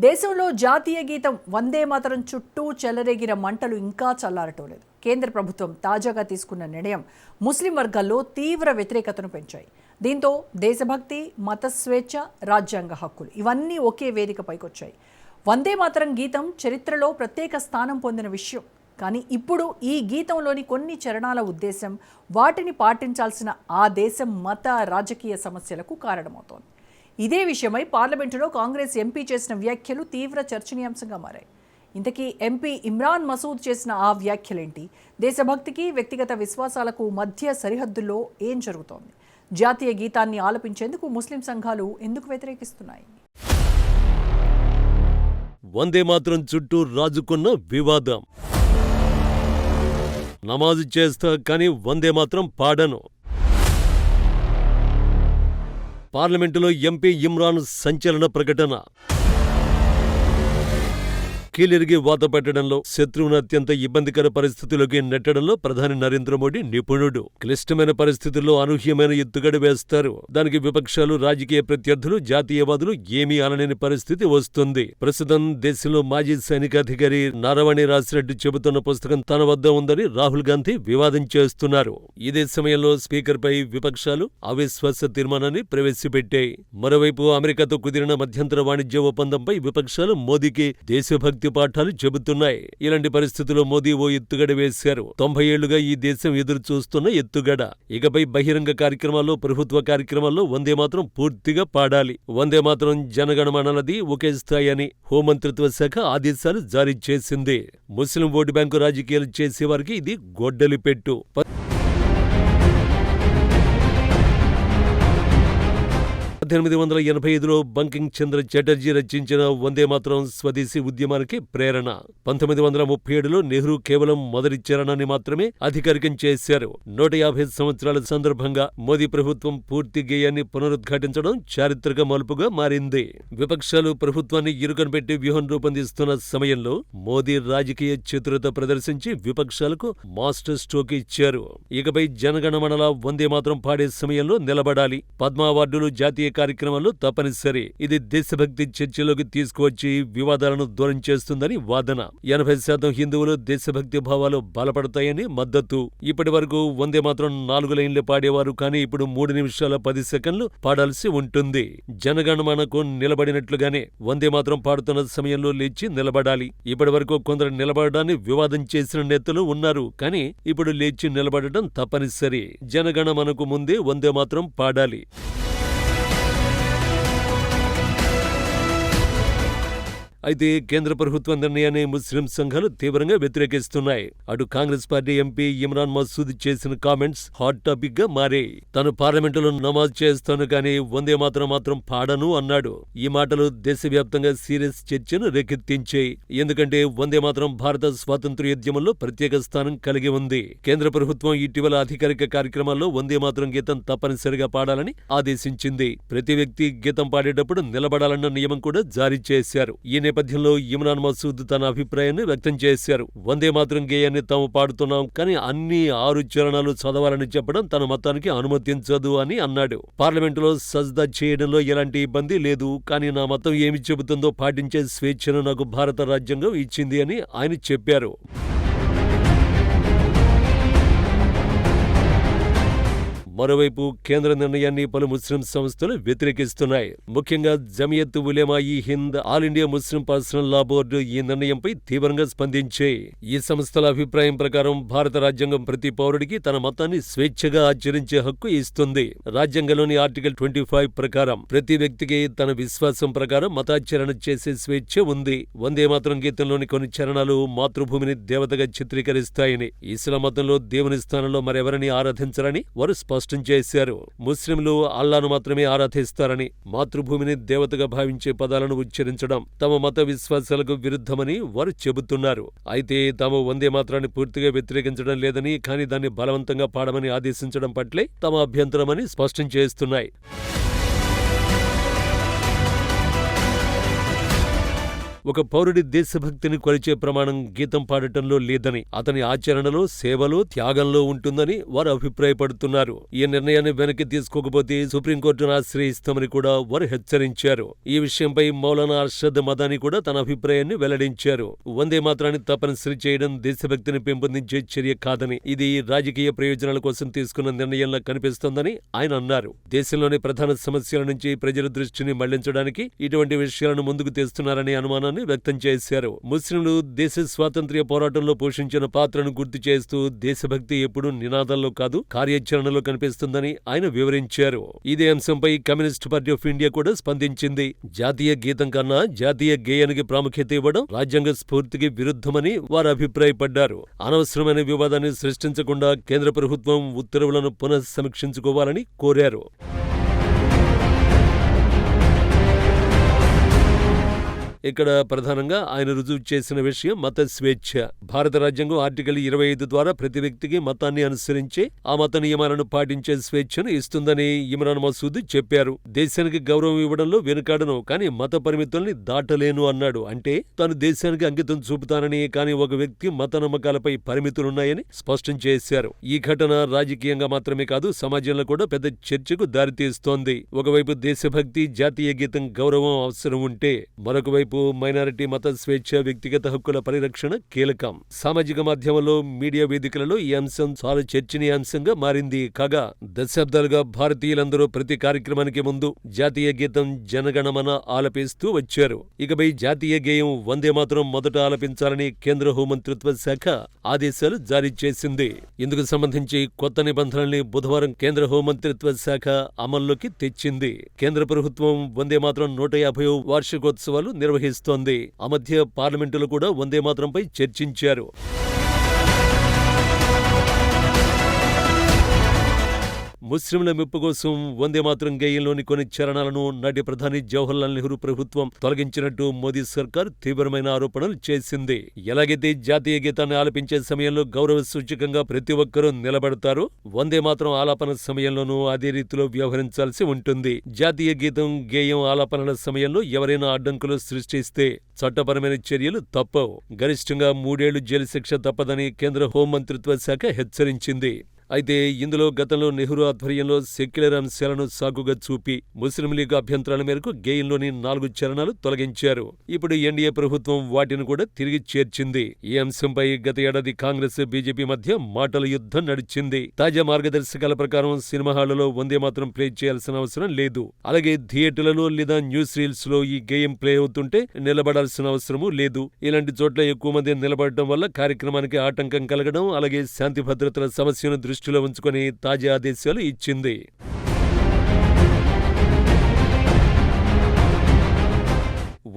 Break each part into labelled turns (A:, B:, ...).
A: దేశంలో జాతీయ గీతం వందే మాతరం చుట్టూ చెలరేగిన మంటలు ఇంకా చల్లారటోలేదు. కేంద్ర ప్రభుత్వం తాజాగా తీసుకున్న నిర్ణయం ముస్లిం వర్గాల్లో తీవ్ర వ్యతిరేకతను పెంచాయి. దీంతో దేశభక్తి, మత స్వేచ్ఛ, రాజ్యాంగ హక్కులు ఇవన్నీ ఒకే వేదికపైకొచ్చాయి. వందే మాతరం గీతం చరిత్రలో ప్రత్యేక స్థానం పొందిన విషయం. కానీ ఇప్పుడు ఈ గీతంలోని కొన్ని చరణాల ఉద్దేశం వాటిని పాటించాల్సిన ఆ దేశం మత, రాజకీయ సమస్యలకు కారణమవుతోంది. ఇదే విషయమై పార్లమెంటులో కాంగ్రెస్ ఎంపీ చేసిన వ్యాఖ్యలు తీవ్ర చర్చనీయాంశంగా మారాయి. ఇంతకీ ఎంపీ ఇమ్రాన్ మసూద్ చేసిన ఆ వ్యాఖ్యలేంటి? దేశభక్తికి, వ్యక్తిగత విశ్వాసాలకు మధ్య సరిహద్దుల్లో ఏం జరుగుతోంది? జాతీయ గీతాన్ని ఆలపించేందుకు ముస్లిం సంఘాలు ఎందుకు వ్యతిరేకిస్తున్నాయి?
B: వందే మాతరం చుట్టూ రాజుకున్న వివాదం. నమాజు చేస్తా కానీ వందే మాతరం పాడను. పార్లమెంటులో ఎంపీ ఇమ్రాన్ సంచలన ప్రకటన. కీలిరిగి వాత పెట్టడంలో, శత్రువును అత్యంత ఇబ్బందికర పరిస్థితుల్లోకి నెట్టడంలో ప్రధాని నరేంద్ర మోడీ నిపుణుడు. క్లిష్టమైన పరిస్థితుల్లో అనూహ్యమైన ఎత్తుగడ వేస్తారు. దానికి విపక్షాలు, రాజకీయ ప్రత్యర్థులు, జాతీయవాదులు ఏమీ అనలేని పరిస్థితి వస్తుంది. ప్రస్తుతం దేశంలో మాజీ సైనికాధికారి నారవణి రాసినట్టు చెబుతున్న పుస్తకం తన వద్ద ఉందని రాహుల్ గాంధీ వివాదం చేస్తున్నారు. ఇదే సమయంలో స్పీకర్పై విపక్షాలు అవిశ్వాస తీర్మానాన్ని ప్రవేశపెట్టాయి. మరోవైపు అమెరికాతో కుదిరిన మధ్యంతర వాణిజ్య ఒప్పందంపై విపక్షాలు మోదీకి దేశభక్తి పాఠాలు చెబుతున్నాయి. ఇలాంటి పరిస్థితుల్లో మోదీ ఓ ఎత్తుగడ వేశారు. 90 ఏళ్లుగా ఈ దేశం ఎదురు చూస్తున్న ఎత్తుగడ. ఇకపై బహిరంగ కార్యక్రమాల్లో, ప్రభుత్వ కార్యక్రమాల్లో వందే మాత్రం పూర్తిగా పాడాలి. వందే మాత్రం జనగణమనలది ఒకే స్థాయి అని హోంమంత్రిత్వ శాఖ ఆదేశాలు జారీ చేసింది. ముస్లిం ఓటు బ్యాంకు రాజకీయాలు చేసేవారికి ఇది గొడ్డలి పెట్టు. 1885లో బంకింగ్ చంద్ర చటర్జీ రచించిన వందే మాతరం స్వదేశీ ఉద్యమానికి ప్రేరణ. 1937లో నెహ్రూ కేవలం మొదటి చరణాన్ని మాత్రమే అధికారికం చేశారు. 150 సంవత్సరాల సందర్భంగా మోదీ ప్రభుత్వం పూర్తి గేయాన్ని పునరుద్ఘాటించడం చారిత్రక మలుపుగా మారింది. విపక్షాలు ప్రభుత్వాన్ని ఇరుకను పెట్టి వ్యూహం రూపొందిస్తున్న సమయంలో మోదీ రాజకీయ చతురత ప్రదర్శించి విపక్షాలకు మాస్టర్ స్ట్రోక్ ఇచ్చారు. ఇకపై జనగణమనల వందే మాతరం పాడే సమయంలో నిలబడాలి. పద్మ అవార్డులు, జాతీయ కార్యక్రమాలు తప్పనిసరి. ఇది దేశభక్తి చర్చలోకి తీసుకువచ్చి వివాదాలను దూరం చేస్తుందని వాదన. 80% హిందువులు దేశభక్తి భావాలు బలపడతాయని మద్దతు. ఇప్పటి వరకు వందే మాత్రం 4 లైన్లు పాడేవారు, కానీ ఇప్పుడు 3 నిమిషాల 10 సెకండ్లు పాడాల్సి ఉంటుంది. జనగణమనకు నిలబడినట్లుగానే వందే మాత్రం పాడుతున్న సమయంలో లేచి నిలబడాలి. ఇప్పటి వరకు కొందరు నిలబడడాన్ని వివాదం చేసిన నేతలు ఉన్నారు, కానీ ఇప్పుడు లేచి నిలబడటం తప్పనిసరి. జనగణమనకు ముందే వందే మాత్రం పాడాలి. అయితే కేంద్ర ప్రభుత్వ నిర్ణయాన్ని ముస్లిం సంఘాలు తీవ్రంగా వ్యతిరేకిస్తున్నాయి. అటు కాంగ్రెస్ పార్టీ ఎంపీ ఇమ్రాన్ మసూద్ చేసిన కామెంట్స్ హాట్ టాపిక్ గా మారాయి. తాను పార్లమెంటులో నమాజ్ చేస్తాను కానీ వందే మాత్రం పాడను అన్నాడు. ఈ మాటలు దేశవ్యాప్తంగా సీరియస్ చర్చను రేకెత్తించాయి. ఎందుకంటే వందే మాత్రం భారత స్వాతంత్ర్యోద్యమంలో ప్రత్యేక స్థానం కలిగి ఉంది. కేంద్ర ప్రభుత్వం ఇటీవల అధికారిక కార్యక్రమాల్లో వందే మాత్రం గీతం తప్పనిసరిగా పాడాలని ఆదేశించింది. ప్రతి వ్యక్తి గీతం పాడేటప్పుడు నిలబడాలన్న నియమం కూడా జారీ చేశారు. ఈ నేపథ్యంలో ఇమ్రాన్ మసూద్ తన అభిప్రాయాన్ని వ్యక్తం చేశారు. వందే మాత్రం గేయాన్ని తాము పాడుతున్నాం, కానీ అన్ని 6 చరణాలు చదవాలని చెప్పడం తన మతానికి అనుమతించదు అని అన్నాడు. పార్లమెంటులో సజ్దా చేయడంలో ఎలాంటి ఇబ్బంది లేదు, కానీ నా మతం ఏమి చెబుతుందో పాటించే స్వేచ్ఛను నాకు భారత రాజ్యాంగం ఇచ్చింది అని ఆయన చెప్పారు. మరోవైపు కేంద్ర నిర్ణయాన్ని పలు ముస్లిం సంస్థలు వ్యతిరేకిస్తున్నాయి. ముఖ్యంగా Jamiat Ulema e Hind, All India Muslim Personal Law Board ఈ నిర్ణయంపై తీవ్రంగా స్పందించాయి. ఈ సంస్థల అభిప్రాయం ప్రకారం భారత రాజ్యాంగం ప్రతి పౌరుడికి తన మతాన్ని స్వేచ్ఛగా ఆచరించే హక్కు ఇస్తుంది. రాజ్యాంగంలోని ఆర్టికల్ 25 ప్రకారం ప్రతి వ్యక్తికి తన విశ్వాసం ప్రకారం మతాచరణ చేసే స్వేచ్ఛ ఉంది. వందే మాతరం గీతంలోని కొన్ని చరణాలు మాతృభూమిని దేవతగా చిత్రీకరిస్తాయని, ఇస్లాం మతంలో దేవుని స్థానంలో మరెవరిని ఆరాధించరని వారు స్పష్టం చేశారు. ముస్లింలు అల్లాను మాత్రమే ఆరాధిస్తారని, మాతృభూమిని దేవతగా భావించే పదాలను ఉచ్చరించడం తమ మత విశ్వాసాలకు విరుద్ధమని వారు చెబుతున్నారు. అయితే తాము వందే మాత్రాన్ని పూర్తిగా వ్యతిరేకించడం లేదని, కానీ దాన్ని బలవంతంగా పాడమని ఆదేశించడం పట్లే తమ అభ్యంతరమని స్పష్టం చేస్తున్నాయి. ఒక పౌరుడి దేశభక్తిని కొలిచే ప్రమాణం గీతం పాడటంలో లేదని, అతని ఆచరణలో, సేవలో, త్యాగంలో ఉంటుందని వారు అభిప్రాయపడుతున్నారు. ఈ నిర్ణయాన్ని వెనక్కి తీసుకోకపోతే సుప్రీంకోర్టును ఆశ్రయిస్తామని కూడా వారు హెచ్చరించారు. ఈ విషయంపై మౌలానా అర్షద్ మదాని కూడా తన అభిప్రాయాన్ని వెల్లడించారు. వందే మాత్రాన్ని తప్పనిసరి చేయడం దేశభక్తిని పెంపొందించే చర్య కాదని, ఇది రాజకీయ ప్రయోజనాల కోసం తీసుకున్న నిర్ణయంలా కనిపిస్తోందని ఆయన అన్నారు. దేశంలోని ప్రధాన సమస్యల నుంచి ప్రజల దృష్టిని మళ్లించడానికి ఇటువంటి విషయాలను ముందుకు తెస్తున్నారనే అనుమానాన్ని వ్యక్తం చేశారు. ముస్లింలు దేశ స్వాతంత్ర్య పోరాటంలో పోషించిన పాత్రను గుర్తు చేస్తూ దేశభక్తి ఎప్పుడూ నినాదాల్లో కాదు, కార్యాచరణలో కనిపిస్తుందని ఆయన వివరించారు. ఇదే అంశంపై కమ్యూనిస్ట్ పార్టీ ఆఫ్ ఇండియా కూడా స్పందించింది. జాతీయ గీతం కన్నా జాతీయ గేయానికి ప్రాముఖ్యత ఇవ్వడం రాజ్యాంగ స్ఫూర్తికి విరుద్ధమని వారు అభిప్రాయపడ్డారు. అనవసరమైన వివాదాన్ని సృష్టించకుండా కేంద్ర ప్రభుత్వం ఉత్తర్వులను పునఃసమీక్షించుకోవాలని కోరారు. ఇక్కడ ప్రధానంగా ఆయన రుజువు చేసిన విషయం మత స్వేచ్ఛ. భారత రాజ్యాంగం ఆర్టికల్ 25 ద్వారా ప్రతి వ్యక్తికి మతాన్ని అనుసరించే, ఆ మత నియమాలను పాటించే స్వేచ్ఛను ఇస్తుందని ఇమ్రాన్ మసూద్ చెప్పారు. దేశానికి గౌరవం ఇవ్వడంలో వెనుకాడను, కానీ మత పరిమితుల్ని దాటలేను అన్నాడు. అంటే తాను దేశానికి అంకితం చూపుతానని, కానీ ఒక వ్యక్తి మత నమ్మకాలపై పరిమితులున్నాయని స్పష్టం చేశారు. ఈ ఘటన రాజకీయంగా మాత్రమే కాదు, సమాజంలో కూడా పెద్ద చర్చకు దారితీస్తోంది. ఒకవైపు దేశభక్తి, జాతీయ గీతం గౌరవం అవసరం ఉంటే, మరొక వైపు మైనారిటీ మత స్వేచ్ఛ, వ్యక్తిగత హక్కుల పరిరక్షణ కీలకం. సామాజిక మాధ్యమంలో, మీడియా వేదికలలో ఈ అంశం చాలా చర్చనీయాంశంగా మారింది. కాగా దశాబ్దాలుగా భారతీయులందరూ ప్రతి కార్యక్రమానికి ముందు జాతీయ గీతం జనగణమన ఆలపిస్తూ వచ్చారు. ఇకపై జాతీయ గేయం వందే మాత్రం మొదట ఆలపించాలని కేంద్ర హోంమంత్రిత్వ శాఖ ఆదేశాలు జారీ చేసింది. ఇందుకు సంబంధించి కొత్త నిబంధనల్ని బుధవారం కేంద్ర హోంమంత్రిత్వ శాఖ అమల్లోకి తెచ్చింది. కేంద్ర ప్రభుత్వం వందే మాత్రం 150వ వార్షికోత్సవాలు నిర్వహిస్తోంది. ఆ మధ్య పార్లమెంటులో కూడా వందే మాత్రంపై చర్చించారు. ముస్లింల మెప్పు కోసం వందే మాత్రం గేయంలోని కొన్ని చరణాలను నాటి ప్రధాని జవహర్లాల్ నెహ్రూ ప్రభుత్వం తొలగించినట్టు మోదీ సర్కార్ తీవ్రమైన ఆరోపణలు చేసింది. ఎలాగైతే జాతీయ గీతాన్ని ఆలపించే సమయంలో గౌరవ సూచకంగా ప్రతి ఒక్కరూ నిలబడతారో, వందే మాత్రం ఆలాపన సమయంలోనూ అదే రీతిలో వ్యవహరించాల్సి ఉంటుంది. జాతీయ గీతం, గేయం ఆలాపనల సమయంలో ఎవరైనా అడ్డంకులు సృష్టిస్తే చట్టపరమైన చర్యలు తప్పవు. గరిష్టంగా 3 ఏళ్లు జైలు శిక్ష తప్పదని కేంద్ర హోంమంత్రిత్వ శాఖ హెచ్చరించింది. అయితే ఇందులో గతంలో నెహ్రూ ఆధ్వర్యంలో సెక్యులర్ అంశాలను సాకుగా చూపి ముస్లిం లీగ్ అభ్యంతరాల మేరకు గేయంలోని 4 చరణాలు తొలగించారు. ఇప్పుడు ఎన్డీఏ ప్రభుత్వం వాటిని కూడా తిరిగి చేర్చింది. ఈ అంశంపై గత ఏడాది కాంగ్రెస్, బీజేపీ మధ్య మాటల యుద్ధం నడిచింది. తాజా మార్గదర్శకాల ప్రకారం సినిమా హాళ్లలో వందే మాత్రం ప్లే చేయాల్సిన అవసరం లేదు. అలాగే థియేటర్లలో లేదా న్యూస్ రీల్స్ లో ఈ గేయం ప్లే అవుతుంటే నిలబడాల్సిన అవసరమూ లేదు. ఇలాంటి చోట్ల ఎక్కువ మంది నిలబడటం వల్ల కార్యక్రమానికి ఆటంకం కలగడం, అలాగే శాంతి భద్రతల సమస్యను దృష్టిలో ఉంచుకొని తాజా ఆదేశాలు ఇచ్చింది.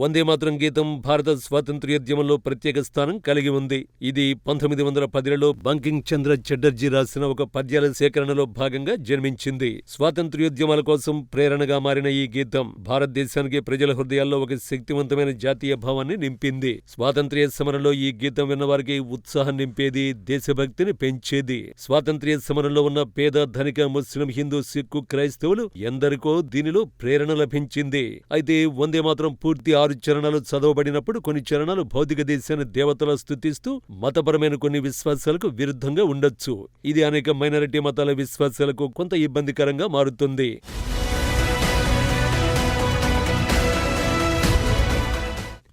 B: వందే మాత్రం గీతం భారత స్వాతంత్ర్యోద్యమంలో ప్రత్యేక స్థానం కలిగి ఉంది. ఇది 1910లో బంకింగ్ చంద్ర చటర్జీ రాసిన ఒక పద్యాల సేకరణలో భాగంగా జన్మించింది. స్వాతంత్ర్యోద్యమాల కోసం ప్రేరణగా మారిన ఈ గీతం భారతదేశానికి ప్రజల హృదయాల్లో ఒక శక్తివంతమైన జాతీయ భావాన్ని నింపింది. స్వాతంత్ర్య సమరంలో ఈ గీతం విన్నవారికి ఉత్సాహం నింపేది, దేశభక్తిని పెంచేది. స్వాతంత్ర్య సమరంలో ఉన్న పేద, ధనిక, ముస్లిం, హిందూ, సిక్కు, క్రైస్తవులు ఎందరికో దీనిలో ప్రేరణ లభించింది. అయితే వందే మాత్రం పూర్తి 6 చరణాలు చదవబడినప్పుడు కొన్ని చరణాలు భౌతిక దేశాన్ని దేవతలా స్తుతిస్తూ మతపరమైన కొన్ని విశ్వాసాలకు విరుద్ధంగా ఉండొచ్చు. ఇది అనేక మైనారిటీ మతాల విశ్వాసాలకు కొంత ఇబ్బందికరంగా మారుతుంది.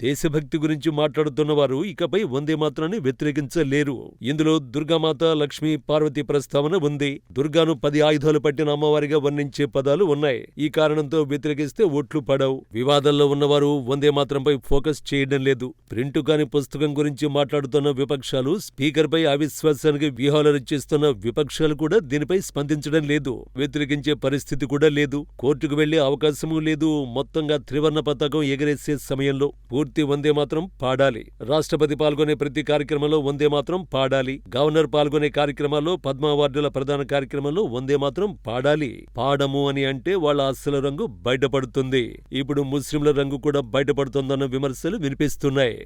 B: దేశభక్తి గురించి మాట్లాడుతున్న వారు ఇకపై వందే మాత్రాన్ని వ్యతిరేకించలేరు. ఇందులో దుర్గామాత, లక్ష్మీ, పార్వతి ప్రస్తావన ఉంది. దుర్గాను 10 ఆయుధాలు పట్టిన అమ్మవారిగా వర్ణించే పదాలు ఉన్నాయి. ఈ కారణంతో వ్యతిరేకిస్తే ఓట్లు పడవు. వివాదాల్లో ఉన్నవారు వందే మాత్రంపై ఫోకస్ చేయడం లేదు. ప్రింటు కాని పుస్తకం గురించి మాట్లాడుతున్న విపక్షాలు, స్పీకర్పై అవిశ్వాసానికి వ్యూహాలు రచిస్తున్న విపక్షాలు కూడా దీనిపై స్పందించడం లేదు. వ్యతిరేకించే పరిస్థితి కూడా లేదు. కోర్టుకు వెళ్లే అవకాశమూ లేదు. మొత్తంగా త్రివర్ణ పతాకం ఎగరేసే సమయంలో పూర్తి వందే మాత్రం పాడాలి. రాష్ట్రపతి పాల్గొనే ప్రతి కార్యక్రమంలో వందే మాత్రం పాడాలి. గవర్నర్ పాల్గొనే కార్యక్రమాల్లో, పద్మ అవార్డుల ప్రధాన కార్యక్రమంలో వందే మాత్రం పాడాలి. పాడము అని అంటే వాళ్ళ అసలు రంగు బయటపడుతుంది. ఇప్పుడు ముస్లింల రంగు కూడా బయటపడుతోందన్న విమర్శలు వినిపిస్తున్నాయి.